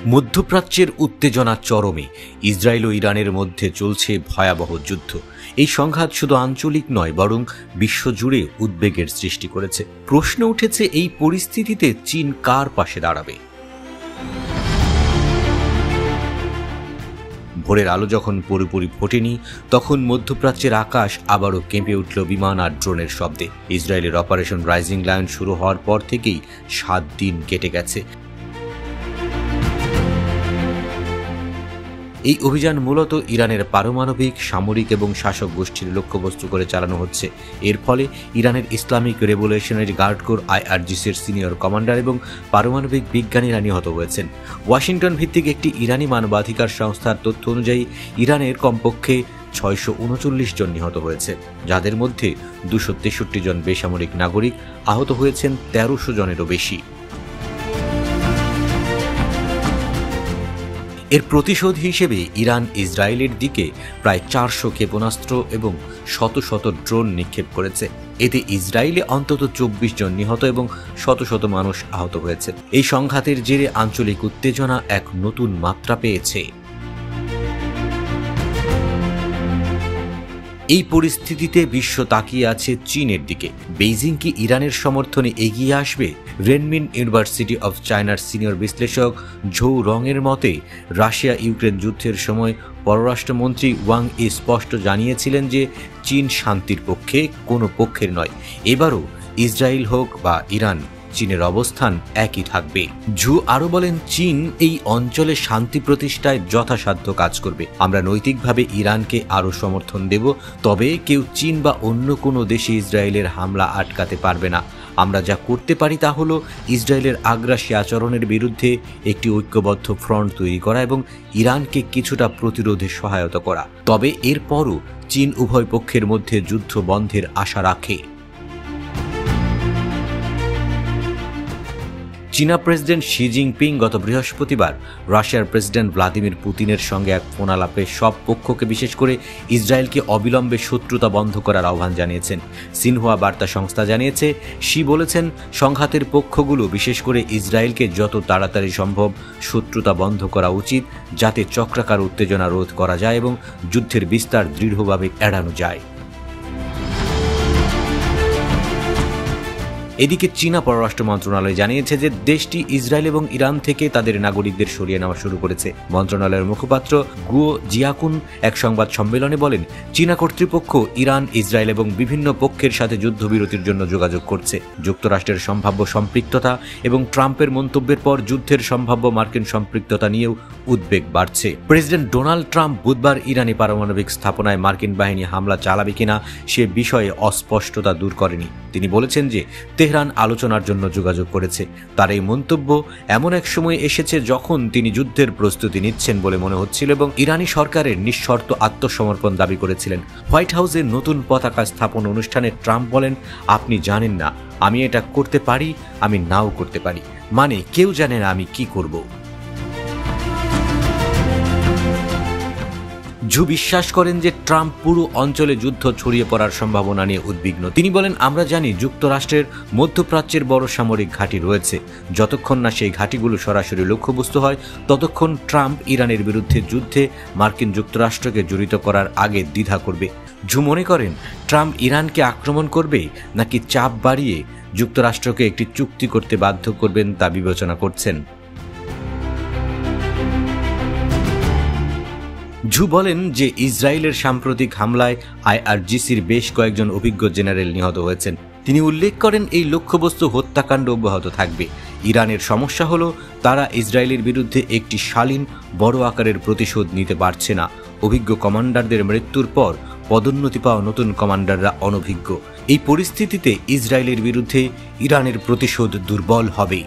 মধ্যপ্রাচ্যের উত্তেজনা চরমে। ইসরায়েল ও ইরানের মধ্যে চলছে ভয়াবহ যুদ্ধ। এই সংঘাত শুধু আঞ্চলিক নয়, বরং বিশ্বজুড়ে উদ্বেগের সৃষ্টি করেছে। প্রশ্ন উঠেছে, এই পরিস্থিতিতে চীন কার পাশে দাঁড়াবে? ভোরের আলো যখন পুরোপুরি ফোটেনি, তখন মধ্যপ্রাচ্যের আকাশ আবারও কেঁপে উঠল বিমান আর ড্রোনের শব্দে। ইসরায়েলের অপারেশন রাইজিং লায়ন শুরু হওয়ার পর থেকেই 7 দিন কেটে গেছে। এই অভিযান মূলত ইরানের পারমাণবিক, সামরিক এবং শাসক গোষ্ঠীর লক্ষ্যবস্তু করে চালানো হচ্ছে। এর ফলে ইরানের ইসলামিক রেভলিউশনারি গার্ড কোর IRGCর সিনিয়র কমান্ডার এবং পারমাণবিক বিজ্ঞানীরা নিহত হয়েছেন। ওয়াশিংটন ভিত্তিক একটি ইরানি মানবাধিকার সংস্থার তথ্য অনুযায়ী ইরানের কমপক্ষে 639 জন নিহত হয়েছে, যাদের মধ্যে 263 জন বেসামরিক নাগরিক। আহত হয়েছেন 1300 জনেরও বেশি। এর প্রতিশোধ হিসেবে ইরান ইসরায়েলের দিকে প্রায় 400 ক্ষেপণাস্ত্র এবং শত শত ড্রোন নিক্ষেপ করেছে। এতে ইসরায়েলে অন্তত 24 জন নিহত এবং শত শত মানুষ আহত হয়েছে। এই সংঘাতের জেরে আঞ্চলিক উত্তেজনা এক নতুন মাত্রা পেয়েছে। এই পরিস্থিতিতে বিশ্ব তাকিয়ে আছে চীনের দিকে। বেইজিং কি ইরানের সমর্থনে এগিয়ে আসবে? রেনমিন ইউনিভার্সিটি অফ চায়নার সিনিয়র বিশ্লেষক ঝৌ রংয়ের মতে, রাশিয়া ইউক্রেন যুদ্ধের সময় পররাষ্ট্রমন্ত্রী ওয়াং ই স্পষ্ট জানিয়েছিলেন যে চীন শান্তির পক্ষে, কোনো পক্ষের নয়। এবারও ইসরায়েল হোক বা ইরান, চীনের অবস্থান একই থাকবে। ঝু আরো বলেন, চীন এই অঞ্চলে শান্তি প্রতিষ্ঠায় যথাসাধ্য কাজ করবে। আমরা নৈতিকভাবে ইরানকে আরো সমর্থন দেব, তবে কেউ চীন বা অন্য কোনো দেশে ইসরায়েলের হামলা আটকাতে পারবে না। আমরা যা করতে পারি তা হলো ইসরায়েলের আগ্রাসী আচরণের বিরুদ্ধে একটি ঐক্যবদ্ধ ফ্রন্ট তৈরি করা এবং ইরানকে কিছুটা প্রতিরোধে সহায়তা করা। তবে এরপরও চীন উভয় পক্ষের মধ্যে যুদ্ধ বন্ধের আশা রাখে। চীনা প্রেসিডেন্ট শি জিনপিং গত বৃহস্পতিবার রাশিয়ার প্রেসিডেন্ট ভ্লাদিমির পুতিনের সঙ্গে এক ফোন আলাপে সব পক্ষকে, বিশেষ করে ইসরায়েলকে অবিলম্বে শত্রুতা বন্ধ করার আহ্বান জানিয়েছেন। সিনহুয়া বার্তা সংস্থা জানিয়েছে, শি বলেছেন, সংঘাতের পক্ষগুলো, বিশেষ করে ইসরায়েলকে যত তাড়াতাড়ি সম্ভব শত্রুতা বন্ধ করা উচিত, যাতে চক্রাকার উত্তেজনা রোধ করা যায় এবং যুদ্ধের বিস্তার দৃঢ়ভাবে এড়ানো যায়। এদিকে চীনা পররাষ্ট্র মন্ত্রণালয় জানিয়েছে যে দেশটি ইসরায়েল এবং ইরান থেকে তাদের নাগরিকদের সরিয়ে নেওয়া শুরু করেছে। মন্ত্রণালয়ের মুখপাত্র গুও জিয়াকুন এক সংবাদ সম্মেলনে বলেন, চীনা কর্তৃপক্ষ ইরান, ইসরায়েল এবং বিভিন্ন পক্ষের সাথে যুদ্ধবিরতির জন্য যোগাযোগ করছে। যুক্তরাষ্ট্রের সম্ভাব্য সম্পৃক্ততা এবং ট্রাম্পের মন্তব্যের পর যুদ্ধের সম্ভাব্য মার্কিন সম্পৃক্ততা নিয়েও উদ্বেগ বাড়ছে। প্রেসিডেন্ট ডোনাল্ড ট্রাম্প বুধবার ইরানি পারমাণবিক স্থাপনায় মার্কিন বাহিনী হামলা চালাবে কিনা সে বিষয়ে অস্পষ্টতা দূর করেনি। তিনি বলেছেন যে তেহরান আলোচনার জন্য যোগাযোগ করেছে। তার এই মন্তব্য এমন এক সময় এসেছে যখন তিনি যুদ্ধের প্রস্তুতি নিচ্ছেন বলে মনে হচ্ছিল এবং ইরানি সরকারের নিঃশর্ত আত্মসমর্পণ দাবি করেছিলেন। হোয়াইট হাউসের নতুন পতাকা স্থাপন অনুষ্ঠানে ট্রাম্প বলেন, আপনি জানেন না, আমি এটা করতে পারি, আমি নাও করতে পারি, মানে কেউ জানে না আমি কি করব। ঝু বিশ্বাস করেন যে ট্রাম্প পুরো অঞ্চলে যুদ্ধ ছড়িয়ে পড়ার সম্ভাবনা নিয়ে উদ্বিগ্ন। তিনি বলেন, আমরা জানি যুক্তরাষ্ট্রের মধ্যপ্রাচ্যের বড় সামরিক ঘাঁটি রয়েছে। যতক্ষণ না সেই ঘাঁটিগুলো সরাসরি লক্ষ্যবস্তু হয়, ততক্ষণ ট্রাম্প ইরানের বিরুদ্ধে যুদ্ধে মার্কিন যুক্তরাষ্ট্রকে জড়িত করার আগে দ্বিধা করবে। ঝু মনে করেন, ট্রাম্প ইরানকে আক্রমণ করবে নাকি চাপ বাড়িয়ে যুক্তরাষ্ট্রকে একটি চুক্তি করতে বাধ্য করবেন তা বিবেচনা করছেন। ঝু বলেন যে ইসরায়েলের সাম্প্রতিক হামলায় IRGCর বেশ কয়েকজন অভিজ্ঞ জেনারেল নিহত হয়েছেন। তিনি উল্লেখ করেন, এই লক্ষ্যবস্তু হত্যাকাণ্ড অব্যাহত থাকবে। ইরানের সমস্যা হলো তারা ইসরায়েলের বিরুদ্ধে একটি শালীন, বড় আকারের প্রতিশোধ নিতে পারছে না। অভিজ্ঞ কমান্ডারদের মৃত্যুর পর পদোন্নতি পাওয়া নতুন কমান্ডাররা অনভিজ্ঞ। এই পরিস্থিতিতে ইসরায়েলের বিরুদ্ধে ইরানের প্রতিশোধ দুর্বল হবে।